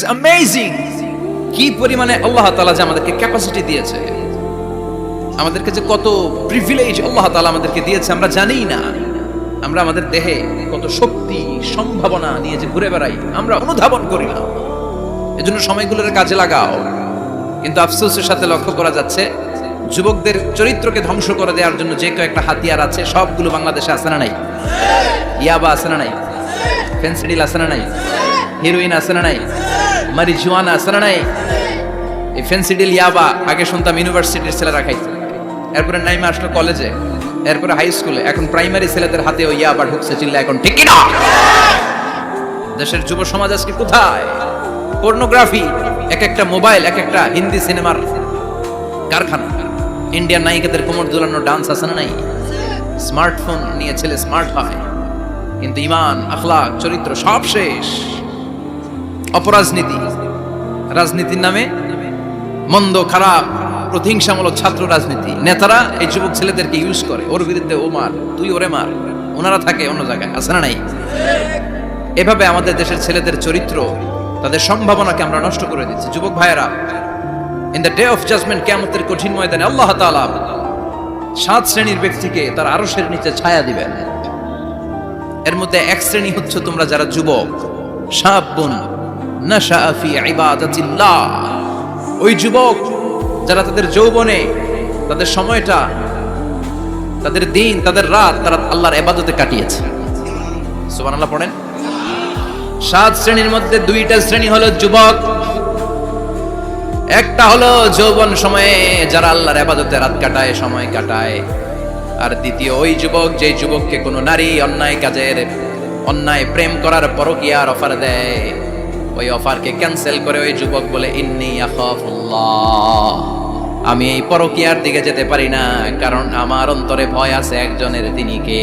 Amazing কি পরিমাণে আল্লাহ তাআলা যে আমাদেরকে ক্যাপাসিটি দিয়েছে, আমাদেরকে যে কত প্রিভিলেজ আল্লাহ তাআলা আমাদেরকে দিয়েছে আমরা জানিই না। আমরা আমাদের দেহে কত শক্তি সম্ভাবনা নিয়ে যে ঘুরে বেড়াই আমরা অনুধাবন করি না। এজন্য সময়গুলোর কাজে লাগাও। কিন্তু আফসোসের সাথে লক্ষ্য করা যাচ্ছে যুবকদের চরিত্রকে ধ্বংস করে দেওয়ার জন্য যে কয়েকটা হাতিয়ার আছে সবগুলো বাংলাদেশে আছে না নাই? ইয়াবা আছে না নাই? ফেন্সিডিল আছে না নাই? হিরোইন আছে না নাই? মারিজুয়ানা আছে না নাই? এই ফেন্সিডিল ইয়াবা আগে শুনতাম ইউনিভার্সিটির ছেলেরা খাইতো, এরপরে নাইমা আসলো কলেজে, এরপরে হাই স্কুলে, এখন প্রাইমারি ছেলেদের হাতে ওই ইয়াবা ঢুকছে। চিল্লা এখন ঠিক না? দেশের যুব সমাজ আজকে কোথায়? পর্নোগ্রাফি, এক একটা মোবাইল এক একটা হিন্দি সিনেমার কারখানা। ইন্ডিয়ান নায়িকাদের কোমর দুলানো ডান্স আছে না নাই? স্মার্টফোন নিয়ে ছেলে স্মার্ট হয়, কিন্তু ইমান আখলাক চরিত্র সব শেষ। অপরাজনীতি, রাজনীতির নামে মন্দ খারাপ প্রতিহিংসামূলক ছাত্র রাজনীতি, নেতারা এই যুবক ছেলেদেরকে ইউজ করে, ওর বিরুদ্ধে ও মার, তুই ওরে মার, ওনারা থাকে অন্য জায়গায়, আছে না নাই? এভাবে আমাদের দেশের ছেলেদের চরিত্র, তাদের সম্ভাবনাকে আমরা নষ্ট করে দিচ্ছি। যুবক ভাইয়েরা, in the day of judgment, কিয়ামতের কঠিন ময়দানে আল্লাহ তাআলা 7 শ্রেণীর ব্যক্তিকে তার আরশের নিচে ছায়া দিবেন। এর মধ্যে এক শ্রেণী হচ্ছে তোমরা যারা যুবক, শাবুন নাশা ফি ইবাদাতিল্লাহ, ওই যুবক যারা তাদের যৌবনে তাদের সময়টা, তাদের দিন, তাদের রাত তারা আল্লাহর ইবাদতে কাটিয়েছে। সুবহানাল্লাহ পড়েন। 7 শ্রেণীর মধ্যে 2টা শ্রেণী হলো যুবক। একটা হলো যৌবন সময়ে যারা আল্লাহর ইবাদতে রাত কাটায়, সময় কাটায়। আর দ্বিতীয় ওই যুবক যে যুবককে কোনো নারী অন্যায় কাজের, অন্যায় প্রেম করার পরকীয়ার অফার দেয়, ওই অফারকে ক্যান্সেল করে ওই যুবক বলে ইন্নী আখাফুল্লাহ, আমি এই পরকীয়ার দিকে যেতে পারি না, কারণ আমার অন্তরে ভয় আছে একজনের, তিনি কে?